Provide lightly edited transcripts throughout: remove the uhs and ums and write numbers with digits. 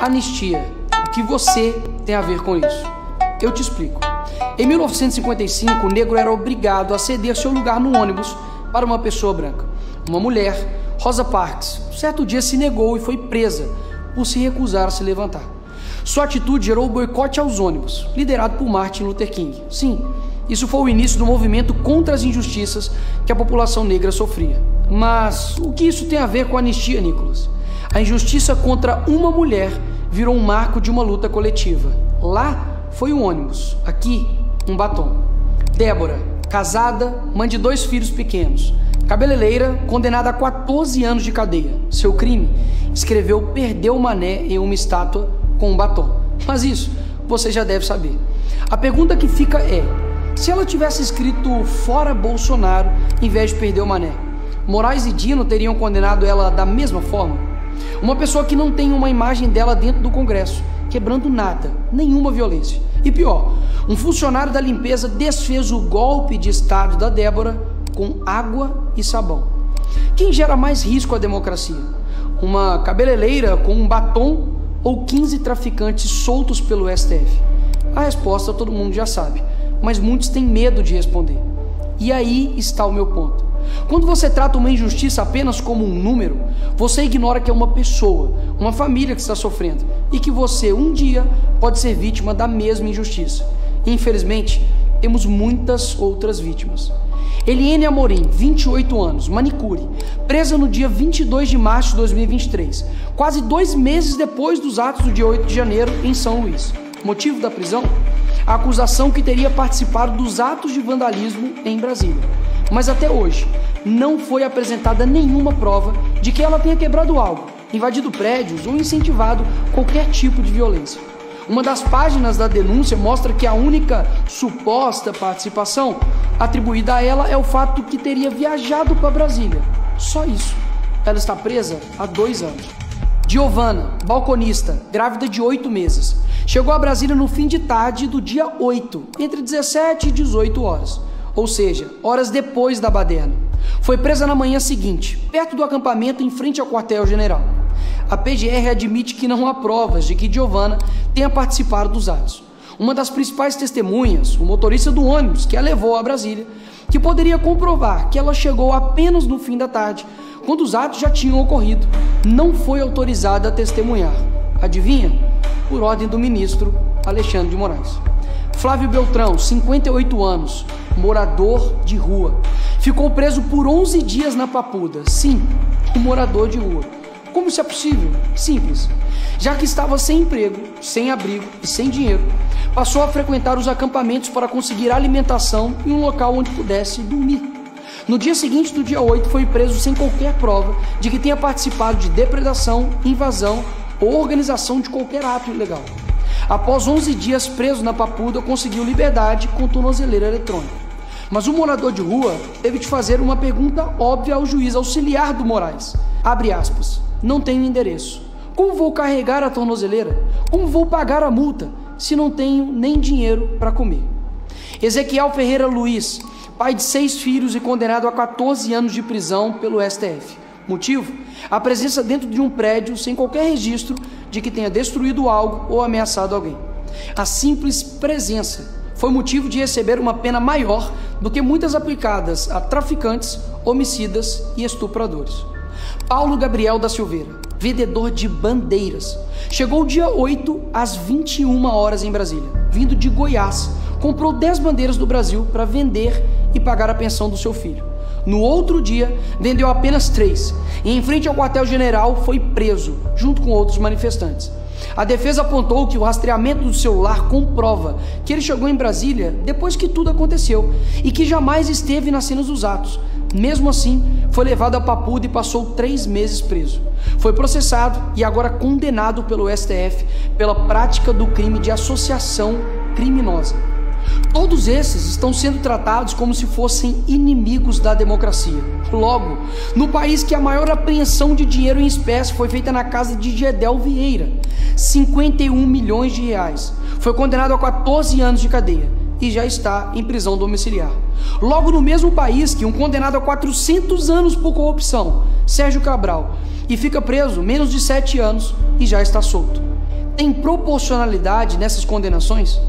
Anistia. O que você tem a ver com isso? Eu te explico. Em 1955, o negro era obrigado a ceder seu lugar no ônibus para uma pessoa branca. Uma mulher, Rosa Parks, certo dia se negou e foi presa por se recusar a se levantar. Sua atitude gerou o boicote aos ônibus, liderado por Martin Luther King. Sim, isso foi o início do movimento contra as injustiças que a população negra sofria. Mas o que isso tem a ver com a anistia, Nicolas? A injustiça contra uma mulher virou um marco de uma luta coletiva. Lá foi o ônibus, aqui um batom. Débora, casada, mãe de 2 filhos pequenos, cabeleireira, condenada a 14 anos de cadeia. Seu crime? Escreveu "Perdeu o mané" em uma estátua com um batom. Mas isso você já deve saber. A pergunta que fica é: se ela tivesse escrito "Fora Bolsonaro" em vez de "Perdeu o mané", Moraes e Dino teriam condenado ela da mesma forma? Uma pessoa que não tem uma imagem dela dentro do Congresso, quebrando nada, nenhuma violência. E pior, um funcionário da limpeza desfez o golpe de Estado da Débora com água e sabão. Quem gera mais risco à democracia? Uma cabeleireira com um batom ou 15 traficantes soltos pelo STF? A resposta todo mundo já sabe, mas muitos têm medo de responder. E aí está o meu ponto. Quando você trata uma injustiça apenas como um número, você ignora que é uma pessoa, uma família que está sofrendo e que você um dia pode ser vítima da mesma injustiça. Infelizmente, temos muitas outras vítimas. Eliene Amorim, 28 anos, manicure, presa no dia 22 de março de 2023, quase 2 meses depois dos atos do dia 8 de janeiro em São Luís. Motivo da prisão? A acusação que teria participado dos atos de vandalismo em Brasília. Mas até hoje, não foi apresentada nenhuma prova de que ela tenha quebrado algo, invadido prédios ou incentivado qualquer tipo de violência. Uma das páginas da denúncia mostra que a única suposta participação atribuída a ela é o fato que teria viajado para Brasília. Só isso. Ela está presa há 2 anos. Giovana, balconista, grávida de 8 meses, chegou a Brasília no fim de tarde do dia 8, entre 17 e 18 horas. Ou seja, horas depois da baderna. Foi presa na manhã seguinte, perto do acampamento em frente ao quartel-general. A PGR admite que não há provas de que Giovana tenha participado dos atos. Uma das principais testemunhas, o motorista do ônibus que a levou a Brasília, que poderia comprovar que ela chegou apenas no fim da tarde, quando os atos já tinham ocorrido, não foi autorizada a testemunhar. Adivinha? Por ordem do ministro Alexandre de Moraes. Flávio Beltrão, 58 anos, morador de rua. Ficou preso por 11 dias na Papuda. Sim, um morador de rua. Como isso é possível? Simples. Já que estava sem emprego, sem abrigo e sem dinheiro, passou a frequentar os acampamentos para conseguir alimentação e um local onde pudesse dormir. No dia seguinte do dia 8, foi preso sem qualquer prova de que tenha participado de depredação, invasão ou organização de qualquer ato ilegal. Após 11 dias preso na Papuda, conseguiu liberdade com tornozeleira eletrônica. Mas o morador de rua teve de fazer uma pergunta óbvia ao juiz auxiliar do Moraes. Abre aspas. Não tenho endereço. Como vou carregar a tornozeleira? Como vou pagar a multa se não tenho nem dinheiro para comer? Ezequiel Ferreira Luiz, pai de 6 filhos e condenado a 14 anos de prisão pelo STF. Motivo? A presença dentro de um prédio sem qualquer registro de que tenha destruído algo ou ameaçado alguém. A simples presença foi motivo de receber uma pena maior do que muitas aplicadas a traficantes, homicidas e estupradores. Paulo Gabriel da Silveira, vendedor de bandeiras, chegou dia 8 às 21 horas em Brasília, vindo de Goiás, comprou 10 bandeiras do Brasil para vender e pagar a pensão do seu filho. No outro dia, vendeu apenas 3 e em frente ao quartel-general foi preso, junto com outros manifestantes. A defesa apontou que o rastreamento do celular comprova que ele chegou em Brasília depois que tudo aconteceu e que jamais esteve nas cenas dos atos. Mesmo assim, foi levado a Papuda e passou 3 meses preso. Foi processado e agora condenado pelo STF pela prática do crime de associação criminosa. Todos esses estão sendo tratados como se fossem inimigos da democracia. Logo, no país que a maior apreensão de dinheiro em espécie foi feita na casa de Gedel Vieira, 51 milhões de reais, foi condenado a 14 anos de cadeia e já está em prisão domiciliar. Logo no mesmo país que um condenado a 400 anos por corrupção, Sérgio Cabral, e fica preso menos de 7 anos e já está solto. Tem proporcionalidade nessas condenações?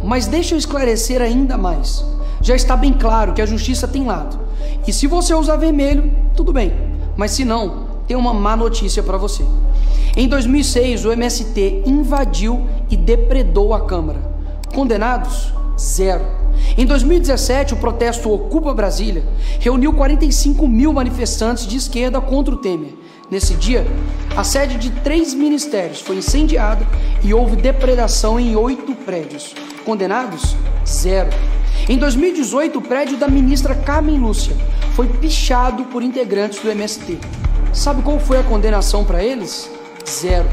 Mas deixa eu esclarecer ainda mais. Já está bem claro que a justiça tem lado. E se você usar vermelho, tudo bem. Mas se não, tem uma má notícia para você. Em 2006, o MST invadiu e depredou a Câmara. Condenados? 0. Em 2017, o protesto Ocupa Brasília reuniu 45 mil manifestantes de esquerda contra o Temer. Nesse dia, a sede de 3 ministérios foi incendiada e houve depredação em 8 prédios. Condenados? 0. Em 2018, o prédio da ministra Carmen Lúcia foi pichado por integrantes do MST. Sabe qual foi a condenação para eles? 0.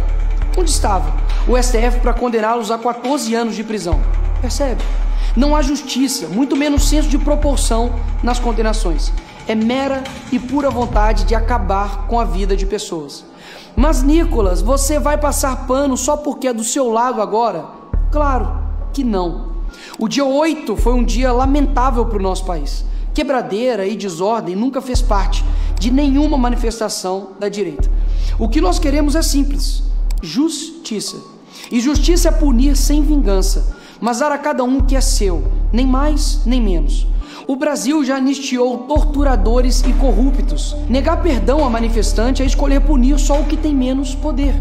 Onde estava o STF para condená-los a 14 anos de prisão? Percebe? Não há justiça, muito menos senso de proporção nas condenações. É mera e pura vontade de acabar com a vida de pessoas. Mas, Nicolas, você vai passar pano só porque é do seu lado agora? Claro que não. O dia 8 foi um dia lamentável para o nosso país. Quebradeira e desordem nunca fez parte de nenhuma manifestação da direita. O que nós queremos é simples: justiça. E justiça é punir sem vingança, mas dar a cada um o que é seu, nem mais nem menos. O Brasil já anistiou torturadores e corruptos. Negar perdão a manifestante é escolher punir só o que tem menos poder.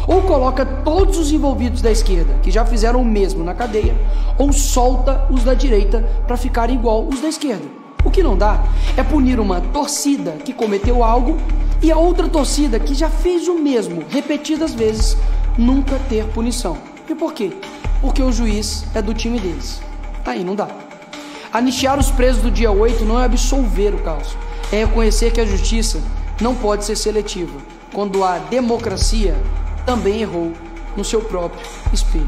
Ou coloca todos os envolvidos da esquerda, que já fizeram o mesmo, na cadeia, ou solta os da direita para ficar igual os da esquerda. O que não dá é punir uma torcida que cometeu algo e a outra torcida que já fez o mesmo repetidas vezes nunca ter punição. E por quê? Porque o juiz é do time deles. Aí não dá. Anistiar os presos do dia 8 não é absolver o caos, é reconhecer que a justiça não pode ser seletiva, quando a democracia também errou no seu próprio espelho.